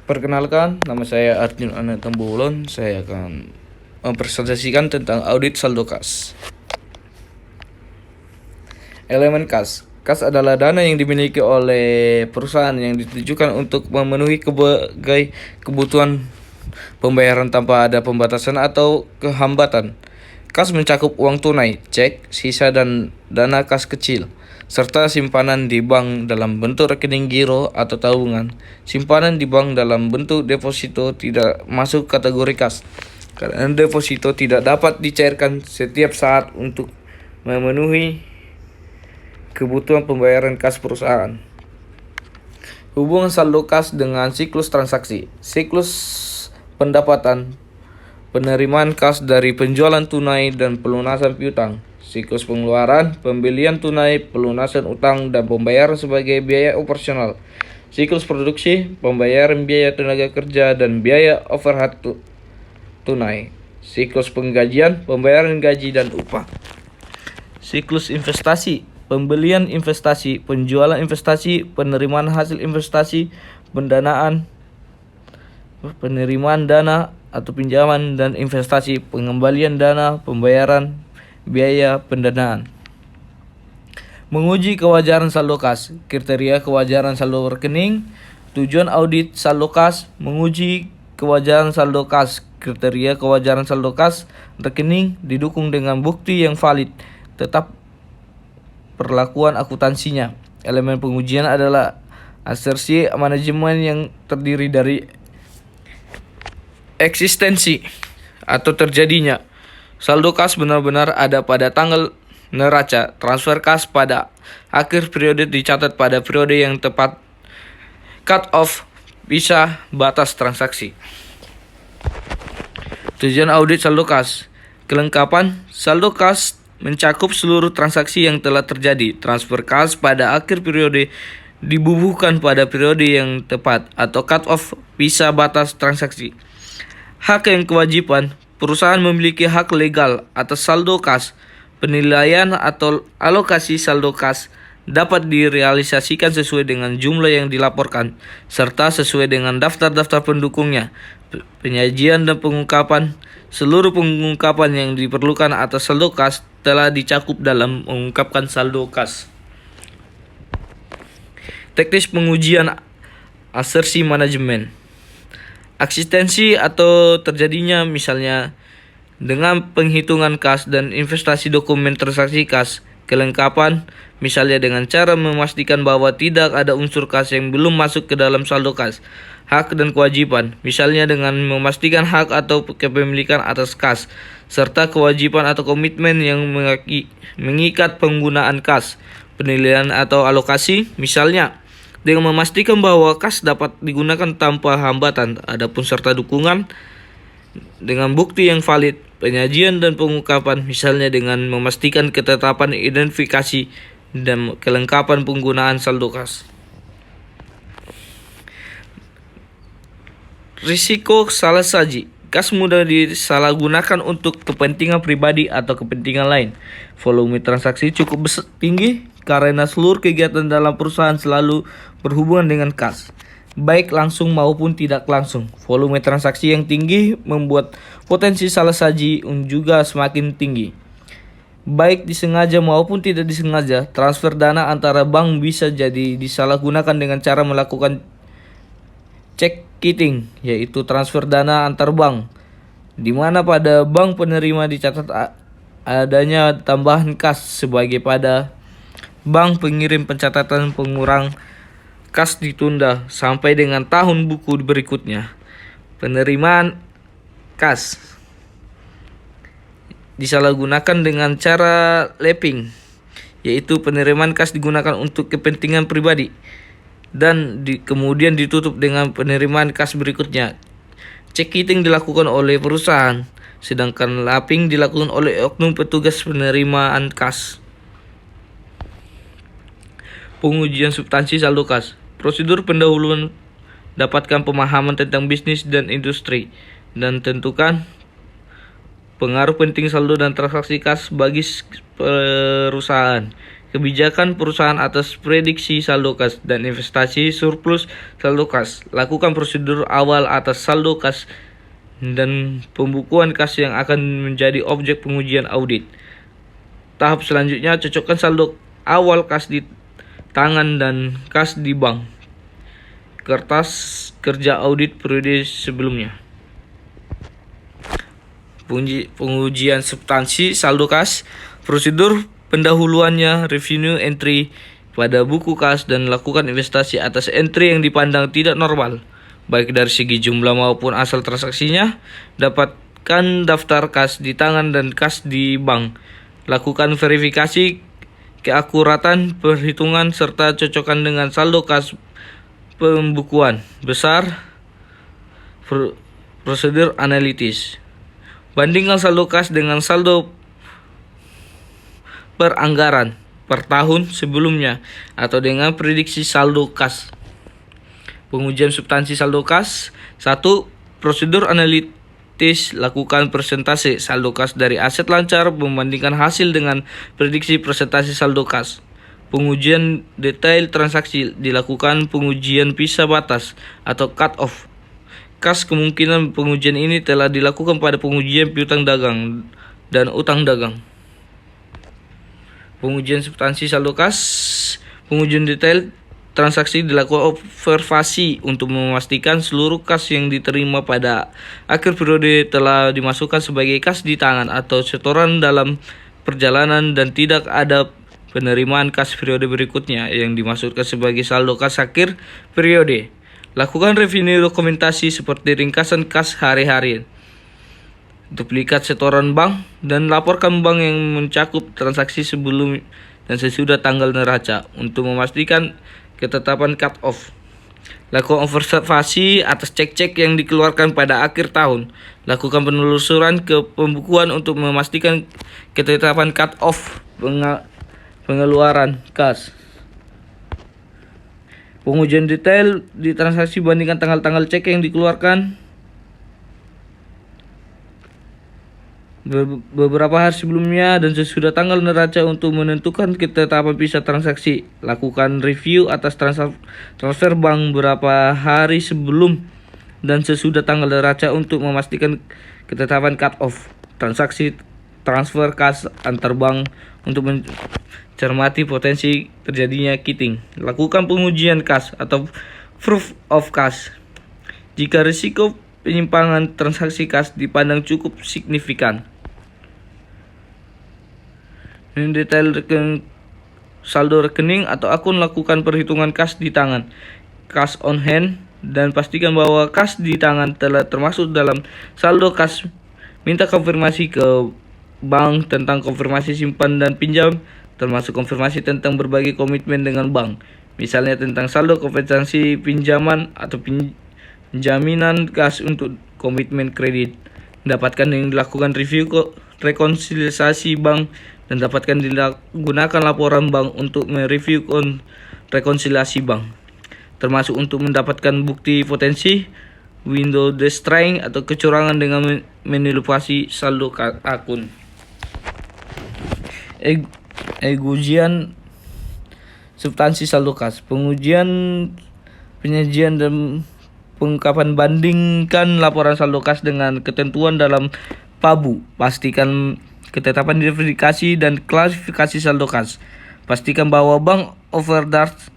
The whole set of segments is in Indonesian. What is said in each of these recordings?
Perkenalkan, nama saya Arjun Ana Tambulon. Saya akan mempresentasikan tentang audit saldo kas. Elemen kas. Kas adalah dana yang dimiliki oleh perusahaan yang ditujukan untuk memenuhi berbagai kebutuhan pembayaran tanpa ada pembatasan atau kehambatan. Kas mencakup uang tunai, cek, sisa dan dana kas kecil, serta simpanan di bank dalam bentuk rekening giro atau tabungan. Simpanan di bank dalam bentuk deposito tidak masuk kategori kas, karena deposito tidak dapat dicairkan setiap saat untuk memenuhi kebutuhan pembayaran kas perusahaan. Hubungan saldo kas dengan siklus transaksi. Siklus pendapatan, penerimaan kas dari penjualan tunai dan pelunasan piutang. Siklus pengeluaran, pembelian tunai, pelunasan utang, dan pembayaran sebagai biaya operasional. Siklus produksi, pembayaran biaya tenaga kerja dan biaya overhead tunai. Siklus penggajian, pembayaran gaji dan upah. Siklus investasi, pembelian investasi, penjualan investasi, penerimaan hasil investasi, pendanaan, penerimaan dana atau pinjaman dan investasi, pengembalian dana, pembayaran biaya pendanaan. Menguji kewajaran saldo kas. Kriteria kewajaran saldo rekening. Tujuan audit saldo kas: menguji kewajaran saldo kas. Kriteria kewajaran saldo kas rekening didukung dengan bukti yang valid, tetap perlakuan akuntansinya. Elemen pengujian adalah asersi manajemen yang terdiri dari eksistensi atau terjadinya saldo kas benar-benar ada pada tanggal neraca. Transfer kas pada akhir periode dicatat pada periode yang tepat. Cut off bisa batas transaksi. Tujuan audit saldo kas. Kelengkapan saldo kas mencakup seluruh transaksi yang telah terjadi. Transfer kas pada akhir periode dibubuhkan pada periode yang tepat atau cut off bisa batas transaksi. Hak yang kewajiban. Perusahaan memiliki hak legal atas saldo kas. Penilaian atau alokasi saldo kas dapat direalisasikan sesuai dengan jumlah yang dilaporkan, serta sesuai dengan daftar-daftar pendukungnya. Penyajian dan pengungkapan. Seluruh pengungkapan yang diperlukan atas saldo kas telah dicakup dalam mengungkapkan saldo kas. Teknis pengujian asersi manajemen. Eksistensi atau terjadinya, misalnya dengan penghitungan kas dan investasi dokumen transaksi kas. Kelengkapan, misalnya dengan cara memastikan bahwa tidak ada unsur kas yang belum masuk ke dalam saldo kas. Hak dan kewajiban, misalnya dengan memastikan hak atau kepemilikan atas kas, serta kewajiban atau komitmen yang mengikat penggunaan kas. Penilaian atau alokasi, misalnya dengan memastikan bahwa kas dapat digunakan tanpa hambatan. Adapun serta dukungan dengan bukti yang valid. Penyajian dan pengungkapan, misalnya dengan memastikan ketetapan identifikasi dan kelengkapan penggunaan saldo kas. Risiko salah saji. Kas mudah disalahgunakan untuk kepentingan pribadi atau kepentingan lain. Volume transaksi cukup tinggi karena seluruh kegiatan dalam perusahaan selalu berhubungan dengan kas, baik langsung maupun tidak langsung. Volume transaksi yang tinggi membuat potensi salah saji juga semakin tinggi. Baik disengaja maupun tidak disengaja, transfer dana antara bank bisa jadi disalahgunakan dengan cara melakukan check kiting, yaitu transfer dana antar bank, di mana pada bank penerima dicatat adanya tambahan kas sebagai pada bank pengirim pencatatan pengurang kas ditunda sampai dengan tahun buku berikutnya. Penerimaan kas disalahgunakan dengan cara lapping, yaitu penerimaan kas digunakan untuk kepentingan pribadi dan kemudian ditutup dengan penerimaan kas berikutnya. Check kiting dilakukan oleh perusahaan, sedangkan lapping dilakukan oleh oknum petugas penerimaan kas. Pengujian substansi saldo kas. Prosedur pendahuluan: dapatkan pemahaman tentang bisnis dan industri, dan tentukan pengaruh penting saldo dan transaksi kas bagi perusahaan. kebijakan perusahaan atas prediksi saldo kas dan investasi surplus saldo kas. Lakukan prosedur awal atas saldo kas dan pembukuan kas yang akan menjadi objek pengujian audit. Tahap selanjutnya, cocokkan saldo awal kas di tangan dan kas di bank. Kertas kerja audit periode sebelumnya. Pengujian substansi saldo kas. Prosedur pendahuluannya, revenue entry pada buku kas dan lakukan investasi atas entry yang dipandang tidak normal, baik dari segi jumlah maupun asal transaksinya. Dapatkan daftar kas di tangan dan kas di bank. Lakukan verifikasi keakuratan perhitungan serta cocokkan dengan saldo kas pembukuan besar. Prosedur analitis. Bandingkan saldo kas dengan saldo per anggaran per tahun sebelumnya atau dengan prediksi saldo kas. Pengujian substansi saldo kas. 1. Prosedur analitis. Lakukan persentase saldo kas dari aset lancar membandingkan hasil dengan prediksi persentase saldo kas. Pengujian detail transaksi. Dilakukan pengujian pisah batas atau cut off kas. Kemungkinan pengujian ini telah dilakukan pada pengujian piutang dagang dan utang dagang. Pengujian substansi saldo kas. Pengujian detail transaksi dilakukan observasi untuk memastikan seluruh kas yang diterima pada akhir periode telah dimasukkan sebagai kas di tangan atau setoran dalam perjalanan dan tidak ada penerimaan kas periode berikutnya yang dimasukkan sebagai saldo kas akhir periode. Lakukan revenue dokumentasi seperti ringkasan kas hari-hari, duplikat setoran bank, dan laporkan bank yang mencakup transaksi sebelum dan sesudah tanggal neraca untuk memastikan ketetapan cut off. Lakukan observasi atas cek-cek yang dikeluarkan pada akhir tahun. Lakukan penelusuran ke pembukuan untuk memastikan ketetapan cut off pengeluaran kas. Pengujian detail di transaksi, bandingkan tanggal-tanggal cek yang dikeluarkan beberapa hari sebelumnya dan sesudah tanggal neraca untuk menentukan ketetapan pisah transaksi. Lakukan review atas transfer bank beberapa hari sebelum dan sesudah tanggal neraca untuk memastikan ketetapan cut off transaksi transfer kas antar bank untuk mencermati potensi terjadinya kiting. Lakukan pengujian kas atau proof of kas. Jika risiko penyimpangan transaksi kas dipandang cukup signifikan. Detail saldo rekening atau akun. Lakukan perhitungan kas di tangan, kas on hand, dan pastikan bahwa kas di tangan telah termasuk dalam saldo kas. Minta konfirmasi ke bank tentang konfirmasi simpan dan pinjam, termasuk konfirmasi tentang berbagai komitmen dengan bank, misalnya tentang saldo kompensasi pinjaman atau penjaminan kas untuk komitmen kredit. Dapatkan yang dilakukan review rekonsiliasi bank dan dapatkan digunakan laporan bank untuk mereview rekonsiliasi bank, termasuk untuk mendapatkan bukti potensi window destroying atau kecurangan dengan manipulasi saldo akun. Pengujian substansi saldo kas. Pengujian penyajian dan pengungkapan. Bandingkan laporan saldo kas dengan ketentuan dalam PABU. Pastikan ketetapan identifikasi dan klasifikasi saldo kas. Pastikan bahwa bank overdraft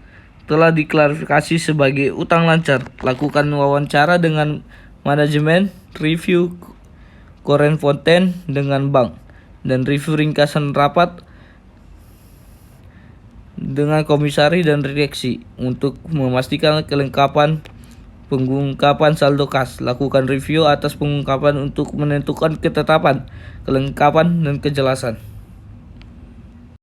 telah diklarifikasi sebagai utang lancar. Lakukan wawancara dengan manajemen, review current content dengan bank, dan review ringkasan rapat dengan komisaris dan direksi untuk memastikan kelengkapan pengungkapan saldo kas. Lakukan review atas pengungkapan untuk menentukan ketetapan, kelengkapan, dan kejelasan.